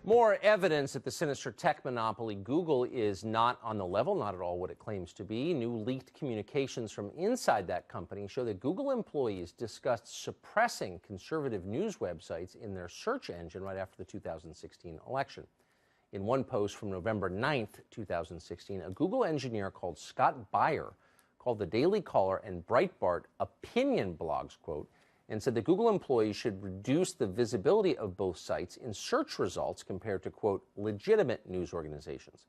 More evidence that the sinister tech monopoly Google is not on the level, not at all what it claims to be. New leaked communications from inside that company show that Google employees discussed suppressing conservative news websites in their search engine right after the 2016 election. In one post from November 9th, 2016, a Google engineer called Scott Beyer called the Daily Caller and Breitbart opinion blogs, quote, and said that Google employees should reduce the visibility of both sites in search results compared to, quote, legitimate news organizations.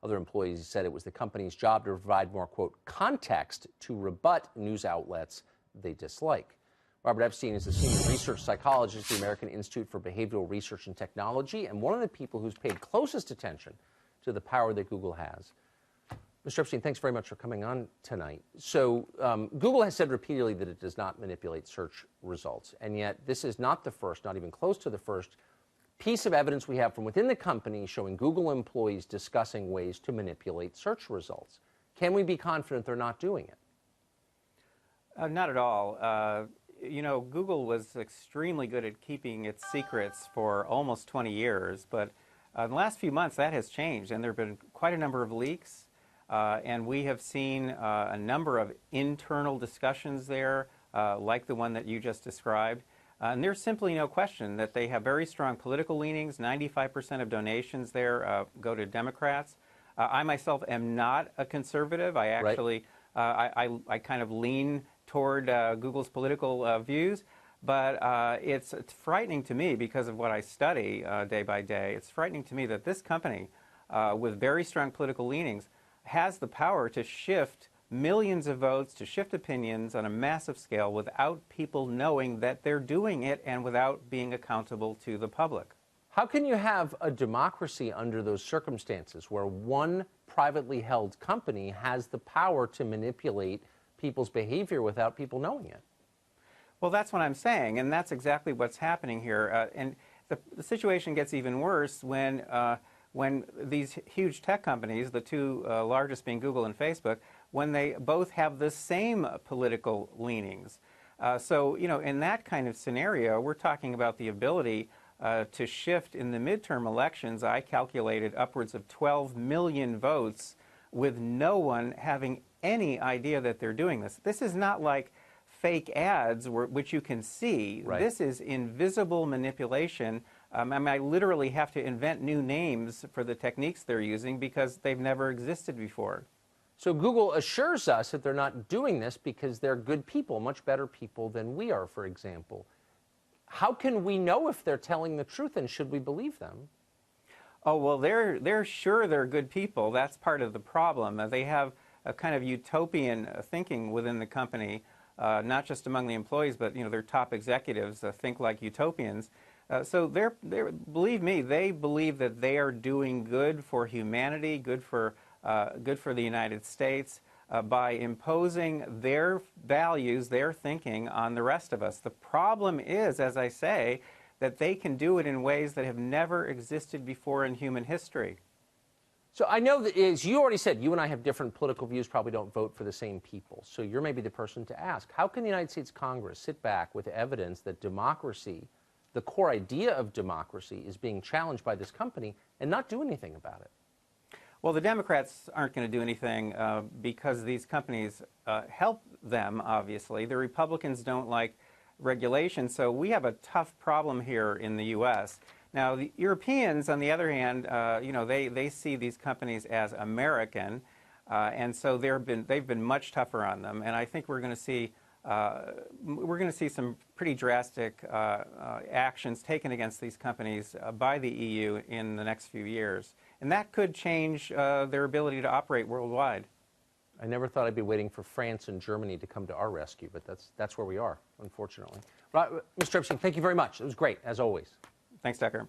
Other employees said it was the company's job to provide more, quote, context to rebut news outlets they dislike. Robert Epstein is a senior research psychologist at the American Institute for Behavioral Research and Technology and one of the people who's paid closest attention to the power that Google has. Mr. Epstein, thanks very much for coming on tonight. So Google has said repeatedly that it does not manipulate search results, and yet this is not the first, not even close to the first, piece of evidence we have from within the company showing Google employees discussing ways to manipulate search results. Can we be confident they're not doing it? Not at all. You know, Google was extremely good at keeping its secrets for almost 20 years, but in the last few months that has changed, and there have been quite a number of leaks. And we have seen a number of internal discussions there, like the one that you just described. And there's simply no question that they have very strong political leanings. 95% of donations there go to Democrats. I myself am not a conservative. I actually, I kind of lean toward Google's political views. But it's frightening to me because of what I study day by day. It's frightening to me that this company, with very strong political leanings, has the power to shift millions of votes, to shift opinions on a massive scale without people knowing that they're doing it and without being accountable to the public. How can you have a democracy under those circumstances where one privately held company has the power to manipulate people's behavior without people knowing it? Well, that's what I'm saying, and that's exactly what's happening here. And the situation gets even worse when these huge tech companies, the two largest being Google and Facebook, when they both have the same political leanings. So, you know, in that kind of scenario, we're talking about the ability to shift in the midterm elections. I calculated upwards of 12 million votes with no one having any idea that they're doing this. This is not like fake ads, which you can see. Right. This is invisible manipulation. I mean, I literally have to invent new names for the techniques they're using because they've never existed before. So Google assures us that they're not doing this because they're good people, much better people than we are, for example. How can we know if they're telling the truth, and should we believe them? Oh, well, they're sure they're good people. That's part of the problem. They have a kind of utopian thinking within the company, not just among the employees, but, you know, their top executives think like utopians. So believe me, they believe that they are doing good for humanity, good for the United States by imposing their values, their thinking on the rest of us. The problem is, as I say, that they can do it in ways that have never existed before in human history. So I know that, as you already said, you and I have different political views, probably don't vote for the same people. So you're maybe the person to ask. How can the United States Congress sit back with evidence that democracy, the core idea of democracy, is being challenged by this company and not do anything about it? Well, the Democrats aren't going to do anything because these companies help them, obviously. The Republicans don't like regulation, so we have a tough problem here in the U.S. Now, the Europeans, on the other hand, you know, they see these companies as American, and so they've been much tougher on them. And I think we're going to see some pretty drastic actions taken against these companies by the EU in the next few years. And that could change their ability to operate worldwide. I never thought I'd be waiting for France and Germany to come to our rescue, but that's where we are, unfortunately. Mr. Epstein, thank you very much. It was great, as always. Thanks, Tucker.